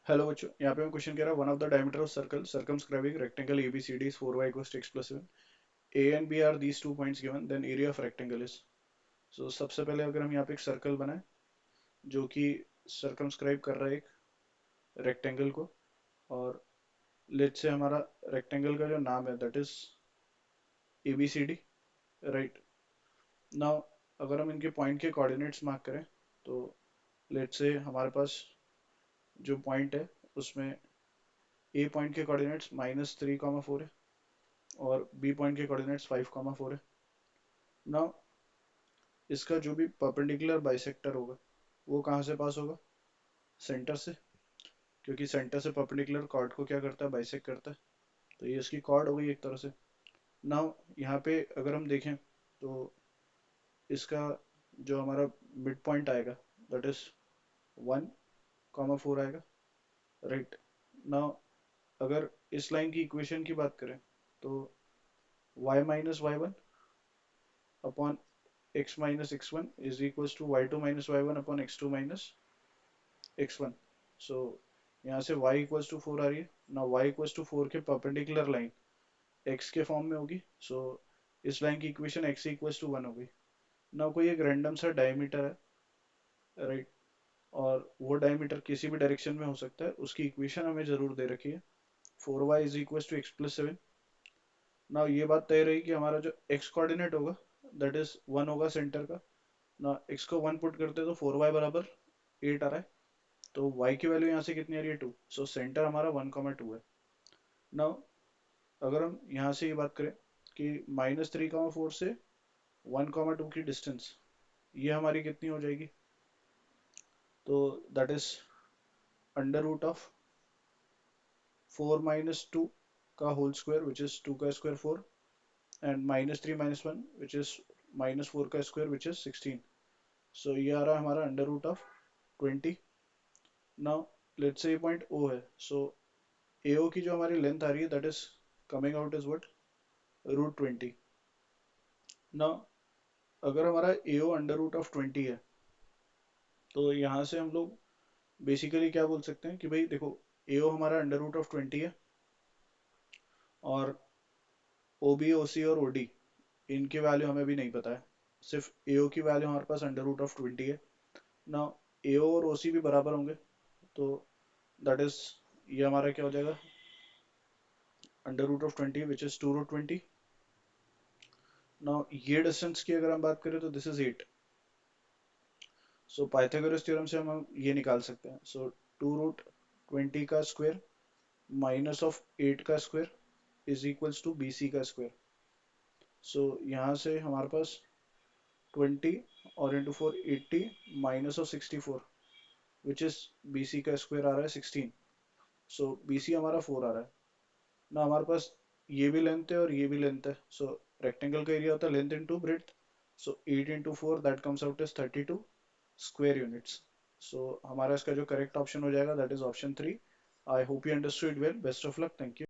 Hello बच्चों, यहाँ पे मैं क्वेश्चन कह रहा हूँ one of the diameter of circle circumscribing rectangle ABCD is 4y equals to x plus 7. A and B are these 2 points given, then area of rectangle is. So सबसे पहले अगर हम यहाँ पे एक सर्कल बनाए जो कि सर्कमस्क्राइब कर रहा है एक रेक्टेंगल को, और लेट्स से हमारा रेक्टेंगल का जो नाम है that is ABCD, right. Now अगर हम इनके पॉइंट के कोऑर्डिनेट्स मार्क करें तो लेट्स से हमारे पास जो पॉइंट है उसमें ए पॉइंट के कोऑर्डिनेट्स -3, 4 है और बी पॉइंट के कोऑर्डिनेट्स 5, 4 है. नाउ इसका जो भी परपेंडिकुलर बाइसेक्टर होगा वो कहाँ से पास होगा? सेंटर से, क्योंकि सेंटर से परपेंडिकुलर कॉर्ड को क्या करता है? बाइसेक्ट करता है. तो ये इसकी कॉर्ड हो गई एक तरह से. नाउ यहाँ पे अगर हम देखें तो इसका जो हमारा मिड पॉइंट आएगा दैट इज 1, 4 आएगा, राइट. नाउ अगर इस लाइन की इक्वेशन की बात करें तो y minus Y one upon x minus X one is equals to y2 minus Y one upon x2 minus x1. So यहाँ से y इक्वल्स टू 4 आ रही है ना. y इक्वल्स टू 4 के परपेंडिकुलर लाइन x के फॉर्म में होगी. सो इस लाइन की इक्वेशन x इक्वल्स टू 1 हो गई. ना कोई एक रैंडम सा डायमीटर है, राइट, और वो डायमीटर किसी भी डायरेक्शन में हो सकता है. उसकी इक्वेशन हमें जरूर दे रखी है 4y is equals to X plus 7. ना ये बात तय रही कि हमारा जो x कोऑर्डिनेट होगा दैट इज 1 होगा सेंटर का. ना x को 1 पुट करते तो 4y बराबर 8 आ रहा है. तो y की वैल्यू यहाँ से कितनी आ रही है? 2. सो सेंटर हमारा 1, 2 है. नाउ अगर हम यहाँ से ये बात करें कि -3, 4 से 1, 2 की डिस्टेंस ये हमारी कितनी हो जाएगी? तो that is under root of 4 - 2 का होल स्क्वायर विच इज 2 का स्क्वायर 4 एंड -3 - 1 विच इज -4 का स्क्वायर विच इज 16. सो ये आ रहा है हमारा under root of 20. Now let's say ये पॉइंट O है. सो AO की जो हमारी लेंथ आ रही है that is coming out is what? √20. Now अगर हमारा AO अंडर रूट ऑफ 20 है तो यहाँ से हम लोग बेसिकली क्या बोल सकते हैं कि भाई देखो, AO हमारा अंडर रूट ऑफ 20 है और OB, OC और OD इनकी वैल्यू हमें भी नहीं पता है. सिर्फ AO की वैल्यू हमारे पास अंडर रूट ऑफ 20 है. ना AO और OC भी बराबर होंगे तो दैट इज ये हमारा क्या हो जाएगा? Under root of 20 which is 2√20. Now ये डिस्टेंस की अगर हम बात करें तो this is 8. So Pythagoras theorem से हम ये निकाल सकते हैं. सो 2√20 का स्क्वायर माइनस ऑफ 8 का square is equals to BC का स्क्वायर. सो यहाँ से हमारे पास 20 और into 4 80 minus of 64 which is BC का स्क्वायर आ रहा है 16. सो BC हमारा 4 आ रहा है. ना हमारे पास ये भी लेंथ है और ये भी लेंथ है. सो रेक्टेंगल का एरिया होता है length into breadth. So 8 × 4 that comes out as 32 square units. So हमारा इसका जो करेक्ट ऑप्शन हो जाएगा that is option 3. I hope you understood well. Best of luck. Thank you.